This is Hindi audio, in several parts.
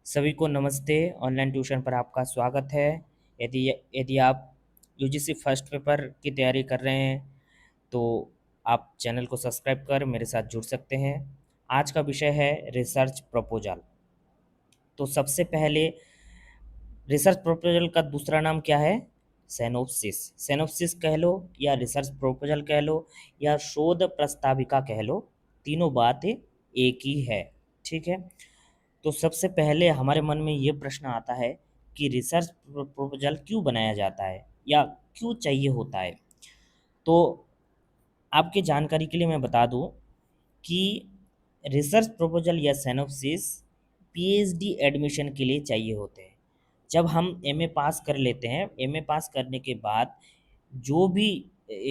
सभी को नमस्ते। ऑनलाइन ट्यूशन पर आपका स्वागत है। यदि यदि आप यूजीसी फर्स्ट पेपर की तैयारी कर रहे हैं तो आप चैनल को सब्सक्राइब कर मेरे साथ जुड़ सकते हैं। आज का विषय है रिसर्च प्रपोजल। तो सबसे पहले रिसर्च प्रपोजल का दूसरा नाम क्या है? सेनोप्सिस। सेनोप्सिस कह लो या रिसर्च प्रपोजल कह लो या शोध प्रस्ताविका कह लो, तीनों बातें एक ही है। ठीक है। तो सबसे पहले हमारे मन में ये प्रश्न आता है कि रिसर्च प्रपोजल क्यों बनाया जाता है या क्यों चाहिए होता है। तो आपके जानकारी के लिए मैं बता दूं कि रिसर्च प्रपोजल या सिनॉप्सिस पीएचडी एडमिशन के लिए चाहिए होते हैं। जब हम एमए पास कर लेते हैं, एमए पास करने के बाद जो भी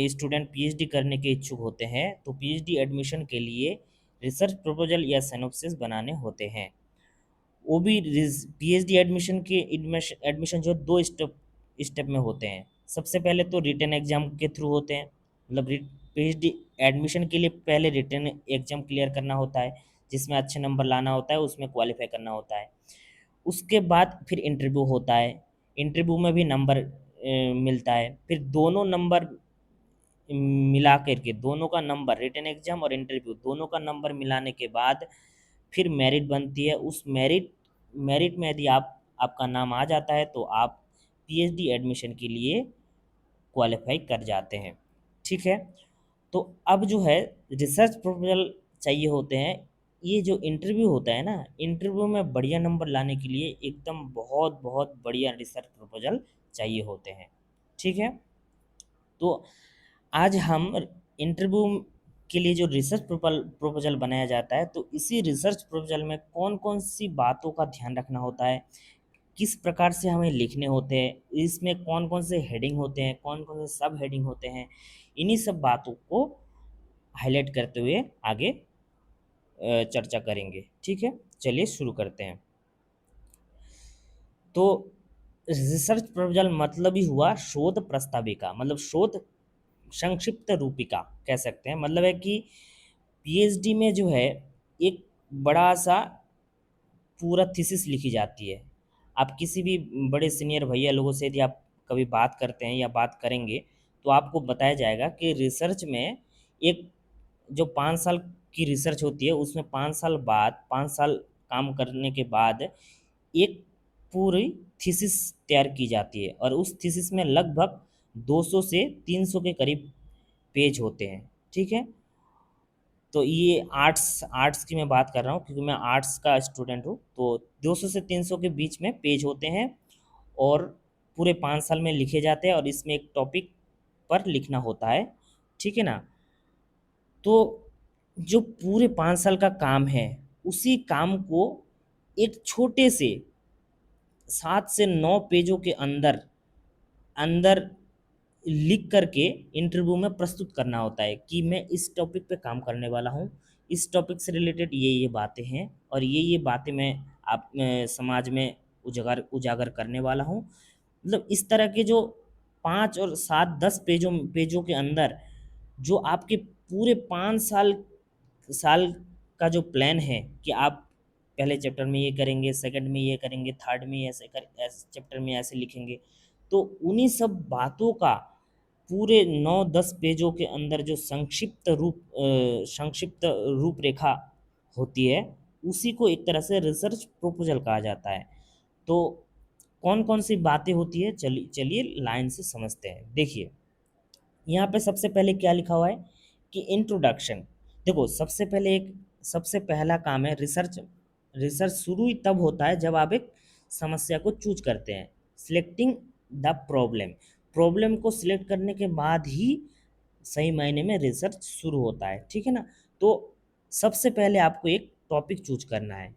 स्टूडेंट पीएचडी करने के इच्छुक होते हैं तो पीएचडी एडमिशन के लिए रिसर्च प्रपोजल या सिनॉप्सिस बनाने होते हैं। वो भी पीएचडी एडमिशन के एडमिशन जो दो स्टेप स्टेप में होते हैं। सबसे पहले तो रिटन एग्जाम के थ्रू होते हैं, मतलब पीएचडी एडमिशन के लिए पहले रिटन एग्जाम क्लियर करना होता है जिसमें अच्छे नंबर लाना होता है, उसमें क्वालिफाई करना होता है। उसके बाद फिर इंटरव्यू होता है, इंटरव्यू में भी नंबर मिलता है। फिर दोनों नंबर मिला करके, दोनों का नंबर, रिटन एग्जाम और इंटरव्यू दोनों का नंबर मिलाने के बाद फिर मेरिट बनती है। उस मेरिट मेरिट में यदि आपका नाम आ जाता है तो आप पीएचडी एडमिशन के लिए क्वालिफाई कर जाते हैं। ठीक है। तो अब जो है रिसर्च प्रपोजल चाहिए होते हैं। ये जो इंटरव्यू होता है ना, इंटरव्यू में बढ़िया नंबर लाने के लिए एकदम बहुत बहुत बढ़िया रिसर्च प्रपोजल चाहिए होते हैं। ठीक है। तो आज हम इंटरव्यू के लिए जो रिसर्च प्रपोजल बनाया जाता है तो इसी रिसर्च प्रपोजल में कौन कौन सी बातों का ध्यान रखना होता है, किस प्रकार से हमें लिखने होते हैं, इसमें कौन कौन से हेडिंग होते हैं, कौन कौन से सब हेडिंग होते हैं, इन्हीं सब बातों को हाईलाइट करते हुए आगे चर्चा करेंगे। ठीक है, चलिए शुरू करते हैं। तो रिसर्च प्रपोजल मतलब ही हुआ शोध प्रस्ताविका, मतलब शोध संक्षिप्त रूपिका कह सकते हैं। मतलब है कि पीएचडी में जो है एक बड़ा सा पूरा थीसिस लिखी जाती है। आप किसी भी बड़े सीनियर भैया लोगों से यदि आप कभी बात करते हैं या बात करेंगे तो आपको बताया जाएगा कि रिसर्च में एक जो 5 साल की रिसर्च होती है उसमें 5 साल बाद, 5 साल काम करने के बाद एक पूरी थीसिस तैयार की जाती है और उस थीसिस में लगभग 200 से 300 के करीब पेज होते हैं। ठीक है। तो ये आर्ट्स आर्ट्स की मैं बात कर रहा हूँ क्योंकि मैं आर्ट्स का स्टूडेंट हूँ। तो 200 से 300 के बीच में पेज होते हैं और पूरे 5 साल में लिखे जाते हैं और इसमें एक टॉपिक पर लिखना होता है। ठीक है ना। तो जो पूरे 5 साल का काम है उसी काम को एक छोटे से 7 से 9 पेजों के अंदर अंदर लिख करके इंटरव्यू में प्रस्तुत करना होता है कि मैं इस टॉपिक पे काम करने वाला हूँ, इस टॉपिक से रिलेटेड ये बातें हैं और ये बातें मैं आप समाज में उजागर उजागर करने वाला हूँ। मतलब इस तरह के जो 5 और 7 10 पेजों के अंदर जो आपके पूरे 5 साल साल का जो प्लान है कि आप पहले चैप्टर में ये करेंगे, सेकंड में ये करेंगे, थर्ड में ऐसे चैप्टर में ऐसे लिखेंगे। तो उन्हीं सब बातों का पूरे 9 10 पेजों के अंदर जो संक्षिप्त रूपरेखा होती है उसी को एक तरह से रिसर्च प्रपोजल कहा जाता है। तो कौन कौन सी बातें होती है, चलिए चलिए लाइन से समझते हैं। देखिए यहाँ पे सबसे पहले क्या लिखा हुआ है कि इंट्रोडक्शन। देखो सबसे पहला काम है रिसर्च। रिसर्च शुरू ही तब होता है जब आप एक समस्या को चूज करते हैं। सिलेक्टिंग द प्रॉब्लम, प्रॉब्लम को सिलेक्ट करने के बाद ही सही मायने में रिसर्च शुरू होता है। ठीक है ना। तो सबसे पहले आपको एक टॉपिक चूज करना है,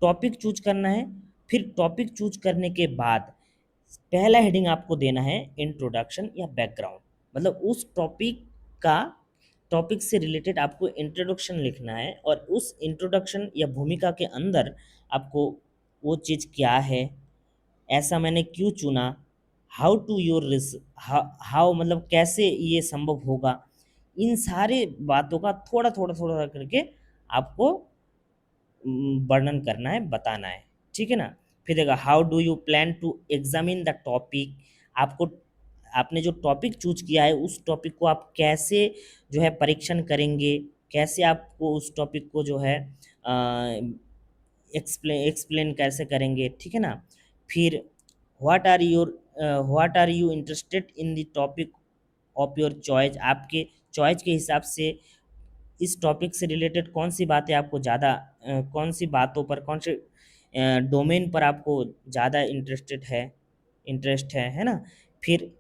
टॉपिक चूज करना है। फिर टॉपिक चूज करने के बाद पहला हेडिंग आपको देना है इंट्रोडक्शन या बैकग्राउंड, मतलब उस का टॉपिक से रिलेटेड आपको इंट्रोडक्शन लिखना है और उस इंट्रोडक्शन या भूमिका के अंदर आपको वो चीज़ क्या है, ऐसा मैंने क्यों चुना, हाउ टू योर रिस हाउ मतलब कैसे ये संभव होगा, इन सारे बातों का थोड़ा थोड़ा थोड़ा करके आपको वर्णन करना है, बताना है। ठीक है ना। फिर देखा how do you plan to examine the topic, आपको आपने जो टॉपिक चूज किया है उस टॉपिक को आप कैसे जो है परीक्षण करेंगे, कैसे आपको उस टॉपिक को जो है एक्सप्लेन कैसे करेंगे, ठीक है ना। फिर what are you interested in the topic of your choice, आपके चॉइस के हिसाब से इस टॉपिक से रिलेटेड कौन सी बातें आपको ज़्यादा कौन सी बातों पर कौन से डोमेन पर आपको ज़्यादा इंटरेस्ट है ना। फिर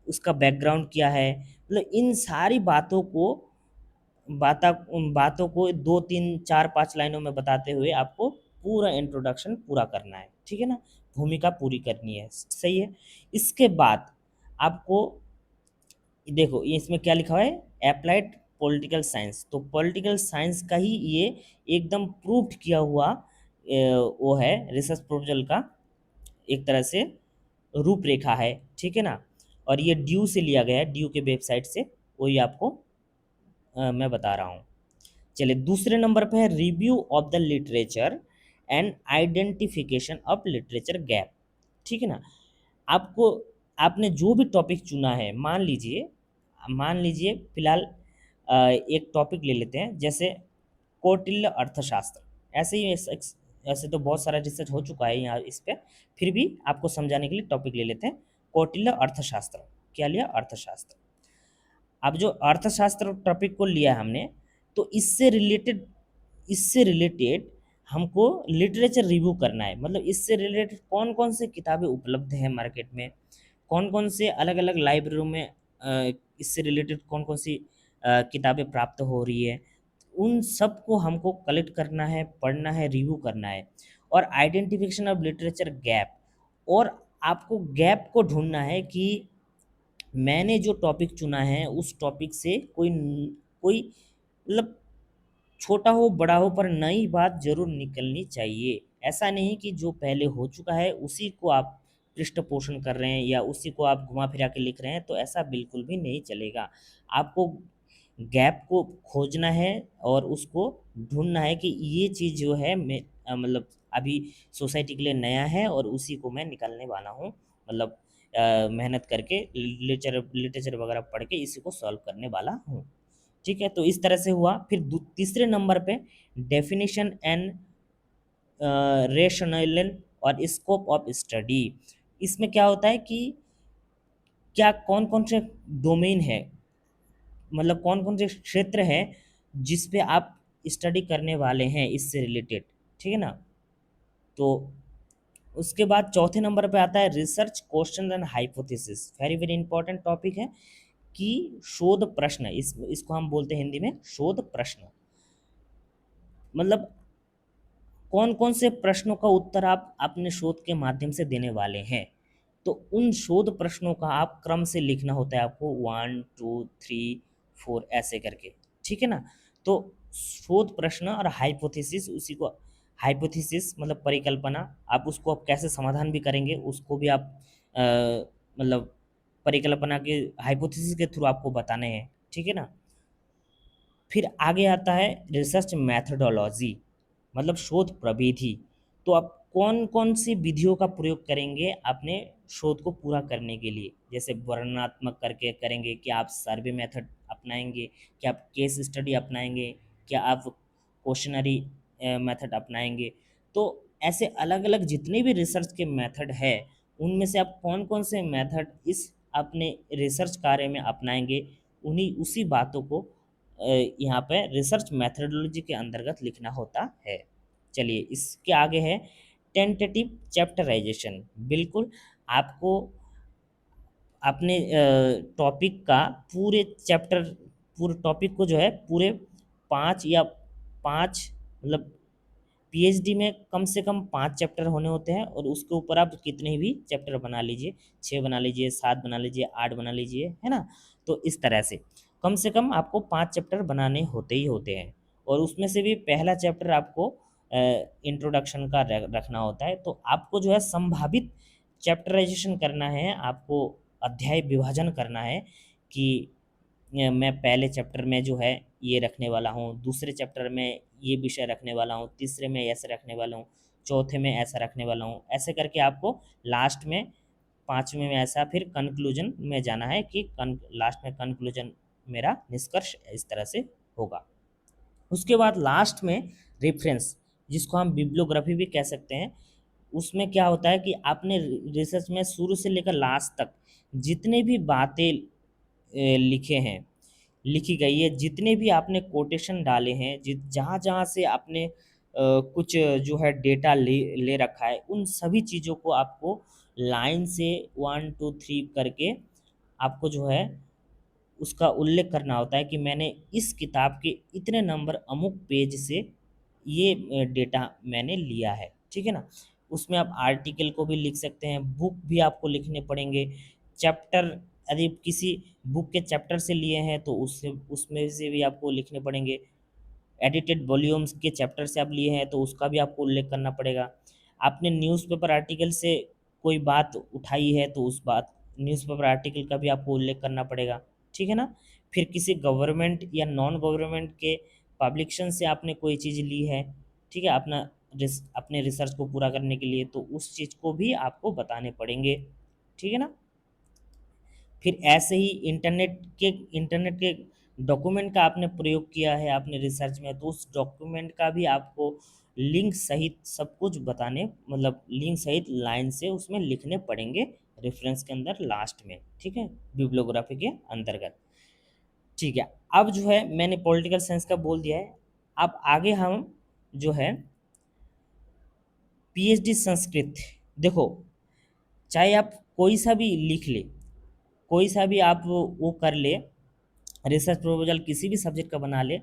उसका बैकग्राउंड क्या है, मतलब इन सारी बातों को 2 3 4 5 लाइनों में बताते हुए आपको पूरा इंट्रोडक्शन पूरा करना है, ठीक है ना, भूमिका पूरी करनी है, सही है। इसके बाद आपको देखो ये इसमें क्या लिखा हुआ है, अप्लाइड पॉलिटिकल साइंस, तो पॉलिटिकल साइंस का ही ये एकदम प्रूफ किया हुआ वो है रिसर्च प्रपोजल का एक तरह से रूपरेखा है, ठीक है ना। और ये ड्यू से लिया गया है, ड्यू के वेबसाइट से, वही आपको मैं बता रहा हूँ। चलिए दूसरे नंबर पे है review of the literature and identification of literature gap, ठीक है ना। आपको आपने जो भी टॉपिक चुना है, मान लीजिए फिलहाल एक टॉपिक ले लेते हैं जैसे कौटिल्य अर्थशास्त्र, ऐसे ही ऐसे तो बहुत सारा रिसर्च हो चुका है यहाँ इस पे, फिर भी आपको समझाने के लिए टॉपिक ले लेते हैं कौटिल्य अर्थशास्त्र। क्या लिया, अर्थशास्त्र। अब जो अर्थशास्त्र टॉपिक को लिया हमने, तो इससे रिलेटेड हमको लिटरेचर रिव्यू करना है, मतलब इससे रिलेटेड कौन कौन से किताबें उपलब्ध हैं मार्केट में, कौन कौन से अलग अलग लाइब्रेरियों में इससे रिलेटेड कौन कौन सी किताबें प्राप्त हो रही है, उन सब को हमको कलेक्ट करना है, पढ़ना है, रिव्यू करना है। और आइडेंटिफिकेशन ऑफ लिटरेचर गैप, और आपको गैप को ढूंढना है कि मैंने जो टॉपिक चुना है उस टॉपिक से कोई मतलब छोटा हो बड़ा हो पर नई बात जरूर निकलनी चाहिए। ऐसा नहीं कि जो पहले हो चुका है उसी को आप पृष्ठपोषण कर रहे हैं या उसी को आप घुमा फिरा के लिख रहे हैं, तो ऐसा बिल्कुल भी नहीं चलेगा। आपको गैप को खोजना है और उसको ढूंढना है कि ये चीज़ जो है मतलब अभी सोसाइटी के लिए नया है और उसी को मैं निकालने वाला हूँ, मतलब मेहनत करके लिटरेचर लिटरेचर वगैरह पढ़ के इसी को सॉल्व करने वाला हूँ, ठीक है। तो इस तरह से हुआ। फिर तीसरे नंबर पे डेफिनेशन एंड रेशनल और स्कोप ऑफ स्टडी, इसमें क्या होता है कि क्या कौन कौन से डोमेन है, मतलब कौन कौन से क्षेत्र हैं जिस पे आप स्टडी करने वाले हैं इससे रिलेटेड, ठीक है ना। तो उसके बाद चौथे नंबर पे आता है research question and hypothesis, very very important topic है कि शोध प्रश्न, इसको हम बोलते हैं हिंदी में शोध प्रश्न, मतलब कौन कौन से प्रश्नों का उत्तर आप अपने शोध के माध्यम से देने वाले हैं। तो उन शोध प्रश्नों का आप क्रम से लिखना होता है आपको, 1 2 3 4 ऐसे करके, ठीक है ना। तो शोध प्रश्न और हाइपोथेसिस, उसी को हाइपोथेसिस मतलब परिकल्पना, आप उसको आप कैसे समाधान भी करेंगे उसको भी आप अ, मतलब परिकल्पना के हाइपोथेसिस के थ्रू आपको बताने हैं, ठीक है ना। फिर आगे आता है रिसर्च मैथडोलॉजी, मतलब शोध प्रविधि, तो आप कौन कौन सी विधियों का प्रयोग करेंगे अपने शोध को पूरा करने के लिए, जैसे वर्णनात्मक करके करेंगे, क्या आप सर्वे मेथड अपनाएंगे, क्या आप केस स्टडी अपनाएंगे, क्या आप क्वेश्चनरी मेथड अपनाएंगे। तो ऐसे अलग अलग जितने भी रिसर्च के मेथड है उनमें से आप कौन कौन से मेथड इस अपने रिसर्च कार्य में अपनाएंगे, उन्हीं उसी बातों को यहाँ पे रिसर्च मैथडोलॉजी के अंतर्गत लिखना होता है। चलिए इसके आगे है टेंटेटिव चैप्टराइजेशन, बिल्कुल आपको अपने टॉपिक का पूरे टॉपिक को जो है पूरे 5 मतलब पीएचडी में कम से कम 5 चैप्टर होने होते हैं, और उसके ऊपर आप कितने भी चैप्टर बना लीजिए, 6 बना लीजिए, 7 बना लीजिए, 8 बना लीजिए, है ना। तो इस तरह से कम से कम आपको 5 चैप्टर बनाने होते ही होते हैं, और उसमें से भी पहला चैप्टर आपको इंट्रोडक्शन का रखना होता है। तो आपको जो है संभावित चैप्टराइजेशन करना है, आपको अध्याय विभाजन करना है कि मैं पहले चैप्टर में जो है ये रखने वाला हूँ, दूसरे चैप्टर में ये विषय रखने वाला हूँ, तीसरे में ऐसे रखने वाला हूँ, चौथे में ऐसा रखने वाला हूँ, ऐसे करके आपको लास्ट में पाँचवें में ऐसा फिर कंक्लूजन में जाना है कि लास्ट में कंक्लूजन मेरा निष्कर्ष इस तरह से होगा। उसके बाद लास्ट में रेफरेंस, जिसको हम बिब्लियोग्राफी भी कह सकते हैं, उसमें क्या होता है कि आपने रिसर्च में शुरू से लेकर लास्ट तक जितने भी बातें लिखे हैं, लिखी गई है, जितने भी आपने कोटेशन डाले हैं, जहाँ जहाँ से आपने कुछ जो है डेटा ले रखा है, उन सभी चीज़ों को आपको लाइन से 1 2 3 करके आपको जो है उसका उल्लेख करना होता है कि मैंने इस किताब के इतने नंबर अमुक पेज से ये डेटा मैंने लिया है, ठीक है ना। उसमें आप आर्टिकल को भी लिख सकते हैं, बुक भी आपको लिखने पड़ेंगे, चैप्टर, यदि किसी बुक के चैप्टर से लिए हैं तो उससे उसमें से भी आपको लिखने पड़ेंगे, एडिटेड वॉल्यूम्स के चैप्टर से आप लिए हैं तो उसका भी आपको उल्लेख करना पड़ेगा। आपने न्यूज़पेपर आर्टिकल से कोई बात उठाई है तो उस बात न्यूज़पेपर आर्टिकल का भी आपको उल्लेख करना पड़ेगा, ठीक है ना। फिर किसी गवर्नमेंट या नॉन गवर्नमेंट के पब्लिकेशन से आपने कोई चीज़ ली है, ठीक है, अपने रिसर्च को पूरा करने के लिए, तो उस चीज़ को भी आपको बताने पड़ेंगे, ठीक है ना। फिर ऐसे ही इंटरनेट के डॉक्यूमेंट का आपने प्रयोग किया है आपने रिसर्च में, तो उस डॉक्यूमेंट का भी आपको लिंक सहित सब कुछ बताने, मतलब लिंक सहित लाइन से उसमें लिखने पड़ेंगे रेफरेंस के अंदर लास्ट में, ठीक है, बिब्लियोग्राफी के अंतर्गत। ठीक है, अब जो है मैंने पॉलिटिकल साइंस का बोल दिया है। अब आगे हम जो है पीएचडी संस्कृत, देखो, चाहे आप कोई सा भी लिख ले, कोई सा भी आप वो कर ले, रिसर्च प्रपोजल किसी भी सब्जेक्ट का बना ले,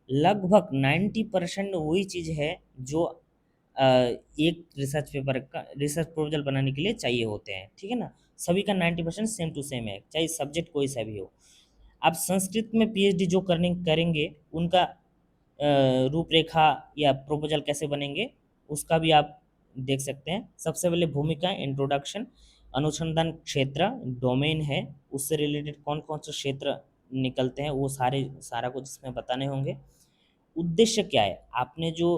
लगभग 90% वही चीज़ है जो एक रिसर्च प्रपोजल बनाने के लिए चाहिए होते हैं, ठीक है ना। सभी का 90% सेम टू सेम है, चाहे सब्जेक्ट कोई सा भी हो। आप संस्कृत में पीएचडी जो करने करेंगे उनका रूपरेखा या प्रपोजल कैसे बनेंगे उसका भी आप देख सकते हैं। सबसे पहले भूमिका, इंट्रोडक्शन, अनुसंधान क्षेत्र, डोमेन है, उससे रिलेटेड कौन कौन से क्षेत्र निकलते हैं वो सारा कुछ इसमें बताने होंगे। उद्देश्य क्या है, आपने जो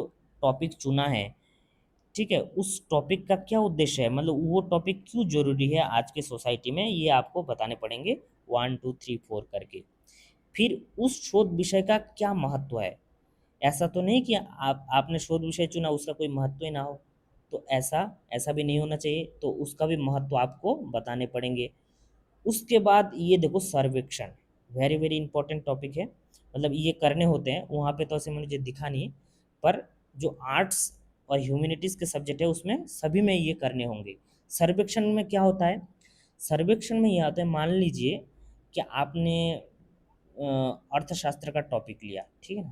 टॉपिक चुना है, ठीक है, उस टॉपिक का क्या उद्देश्य है, मतलब वो टॉपिक क्यों जरूरी है आज के सोसाइटी में, ये आपको बताने पड़ेंगे 1 2 3 4 करके। फिर उस शोध विषय का क्या महत्व है, ऐसा तो नहीं कि आपने शोध विषय चुना उसका कोई महत्व ही ना हो, तो ऐसा ऐसा भी नहीं होना चाहिए, तो उसका भी महत्व आपको बताने पड़ेंगे। उसके बाद ये देखो सर्वेक्षण, वेरी वेरी इंपॉर्टेंट टॉपिक है, मतलब ये करने होते हैं वहाँ पे, तो ऐसे मुझे दिखा नहीं, पर जो आर्ट्स और ह्यूमैनिटीज़ के सब्जेक्ट है उसमें सभी में ये करने होंगे। सर्वेक्षण में क्या होता है, सर्वेक्षण में ये आता है, मान लीजिए कि आपने अर्थशास्त्र का टॉपिक लिया, ठीक है ना,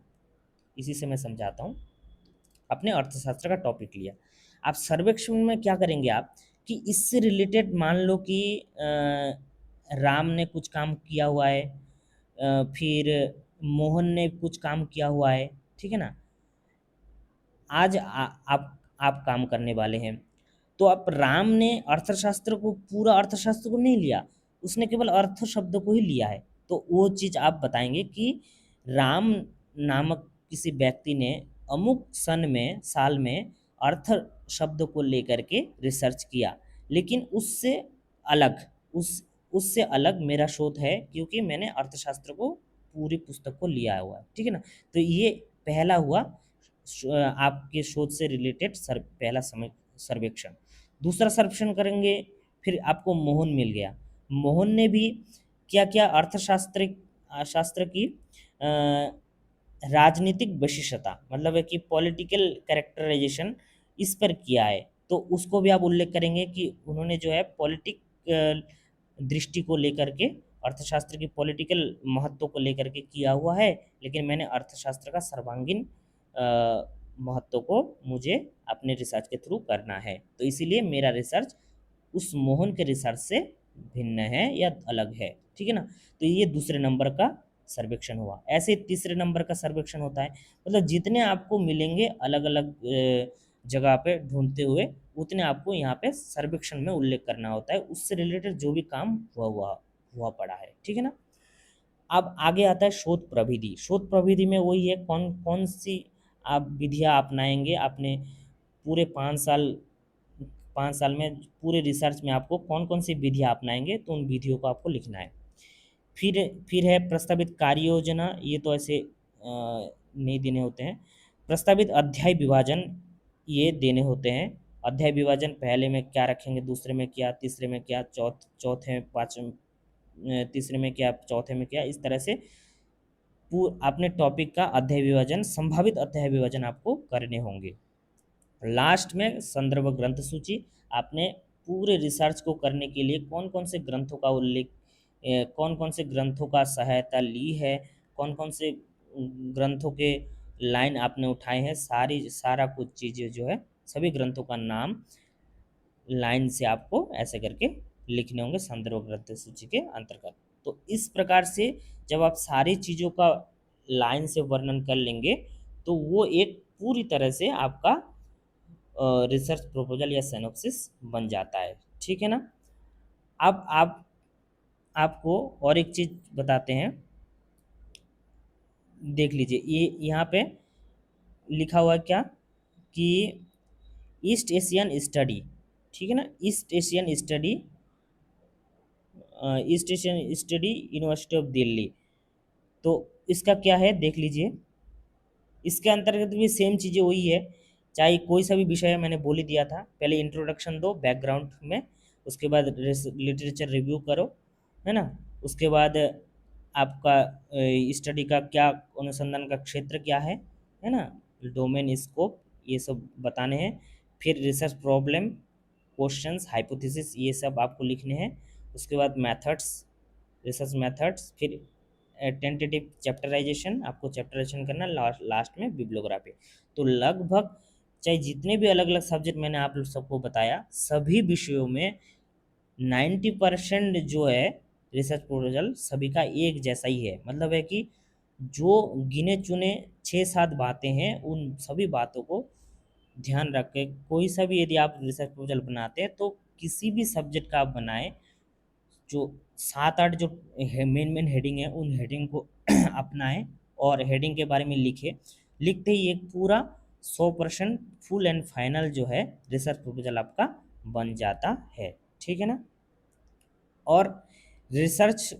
इसी से मैं समझाता हूँ। अपने अर्थशास्त्र का टॉपिक लिया, आप सर्वेक्षण में क्या करेंगे आप, कि इससे रिलेटेड मान लो कि राम ने कुछ काम किया हुआ है, फिर मोहन ने कुछ काम किया हुआ है, ठीक है ना। आज आप काम करने वाले हैं, तो आप राम ने अर्थशास्त्र को, पूरा अर्थशास्त्र को नहीं लिया, उसने केवल अर्थ शब्द को ही लिया है, तो वो चीज़ आप बताएंगे कि राम नामक किसी व्यक्ति ने अमुक सन में, साल में अर्थ शब्द को लेकर के रिसर्च किया, लेकिन उससे अलग, उससे अलग मेरा शोध है, क्योंकि मैंने अर्थशास्त्र को पूरी पुस्तक को लिया हुआ है, ठीक है ना। तो ये पहला हुआ आपके शोध से रिलेटेड पहला समय सर्वेक्षण। दूसरा सर्वेक्षण करेंगे, फिर आपको मोहन मिल गया, मोहन ने भी क्या क्या शास्त्र की अ, राजनीतिक विशिष्टता, मतलब है कि पॉलिटिकल कैरेक्टराइजेशन इस पर किया है, तो उसको भी आप उल्लेख करेंगे कि उन्होंने जो है पॉलिटिक दृष्टि को लेकर के, अर्थशास्त्र की पॉलिटिकल महत्व को लेकर के किया हुआ है, लेकिन मैंने अर्थशास्त्र का सर्वांगीण महत्व को मुझे अपने रिसर्च के थ्रू करना है, तो इसीलिए मेरा रिसर्च उस मोहन के रिसर्च से भिन्न है या अलग है, ठीक है ना। तो ये दूसरे नंबर का सर्वेक्षण हुआ। ऐसे तीसरे नंबर का सर्वेक्षण होता है, मतलब जितने आपको मिलेंगे अलग अलग जगह पे ढूंढते हुए, उतने आपको यहाँ पे सर्वेक्षण में उल्लेख करना होता है, उससे रिलेटेड जो भी काम हुआ पड़ा है, ठीक है ना। अब आगे आता है शोध प्रविधि। शोध प्रविधि में वही है, कौन कौन सी आप विधियाँ अपनाएंगे अपने पूरे 5 साल में पूरे रिसर्च में आपको कौन कौन सी विधियाँ अपनाएंगे, तो उन विधियों को आपको लिखना है। फिर है प्रस्तावित कार्य योजना, ये तो ऐसे नहीं देने होते हैं। प्रस्तावित अध्याय विभाजन ये देने होते हैं। अध्याय विभाजन पहले में क्या रखेंगे, दूसरे में क्या, तीसरे में क्या, चौथे पाँचवें, तीसरे में क्या, चौथे में क्या, इस तरह से अपने टॉपिक का अध्याय विभाजन, संभावित अध्याय विभाजन आपको करने होंगे। लास्ट में संदर्भ ग्रंथ सूची, आपने पूरे रिसर्च को करने के लिए कौन कौन से ग्रंथों का उल्लेख, कौन कौन से ग्रंथों का सहायता ली है, कौन कौन से ग्रंथों के लाइन आपने उठाए हैं, सारा कुछ चीज़ें जो है, सभी ग्रंथों का नाम लाइन से आपको ऐसे करके लिखने होंगे संदर्भ ग्रंथ सूची के अंतर्गत। तो इस प्रकार से जब आप सारी चीज़ों का लाइन से वर्णन कर लेंगे, तो वो एक पूरी तरह से आपका रिसर्च प्रपोजल या सिनॉप्सिस बन जाता है। ठीक है ना। अब आपको और एक चीज़ बताते हैं, देख लीजिए, ये यहाँ पे लिखा हुआ है क्या कि ईस्ट एशियन स्टडी, ठीक है ना, east Asian study university of Delhi. तो इसका क्या है देख लीजिए, इसके अंतर्गत भी सेम चीज़ें वही है, चाहे कोई सा भी विषय है, मैंने बोल ही दिया था। पहले इंट्रोडक्शन दो बैकग्राउंड में, उसके बाद लिटरेचर रिव्यू करो, है ना। उसके बाद आपका स्टडी का क्या, अनुसंधान का क्षेत्र क्या है ना, डोमेन, स्कोप, ये सब बताने हैं। फिर रिसर्च प्रॉब्लम, क्वेश्चंस, हाइपोथेसिस, ये सब आपको लिखने हैं। उसके बाद मेथड्स, रिसर्च मेथड्स, फिर टेंटेटिव चैप्टराइजेशन, आपको चैप्टराइजेशन करना, लास्ट में बिब्लियोग्राफी। तो लगभग चाहे जितने भी अलग अलग सब्जेक्ट मैंने आप लोग सबको बताया, सभी विषयों में 90% जो है रिसर्च प्रपोजल सभी का एक जैसा ही है। मतलब है कि जो गिने चुने 6-7 बातें हैं, उन सभी बातों को ध्यान रख के कोई सा भी यदि आप रिसर्च प्रपोजल बनाते हैं, तो किसी भी सब्जेक्ट का आप बनाएं, जो 7-8 जो मेन मेन हेडिंग है, उन हेडिंग को अपनाएं और हेडिंग के बारे में लिखें। लिखते ही एक पूरा 100% फुल एंड फाइनल जो है रिसर्च प्रपोजल आपका बन जाता है। ठीक है ना। और रिसर्च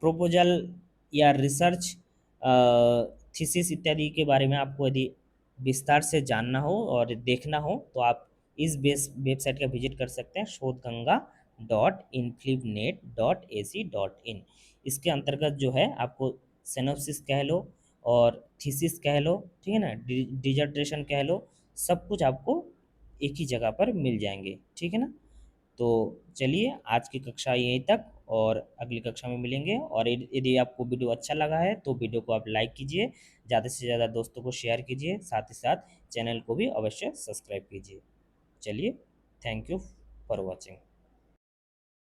प्रपोजल या रिसर्च थीसिस इत्यादि के बारे में आपको यदि विस्तार से जानना हो और देखना हो, तो आप इस वेबसाइट का विजिट कर सकते हैं, shodhganga.inflibnet.ac.in। इसके अंतर्गत जो है आपको सिनॉप्सिस कह लो और थीसिस कह लो, ठीक है ना, डिजर्टेशन कह लो, सब कुछ आपको एक ही जगह पर मिल जाएंगे। ठीक है ना। तो चलिए, आज की कक्षा यहीं तक, और अगली कक्षा में मिलेंगे। और यदि आपको वीडियो अच्छा लगा है, तो वीडियो को आप लाइक कीजिए, ज़्यादा से ज़्यादा दोस्तों को शेयर कीजिए, साथ ही साथ चैनल को भी अवश्य सब्सक्राइब कीजिए। चलिए, थैंक यू फॉर वॉचिंग।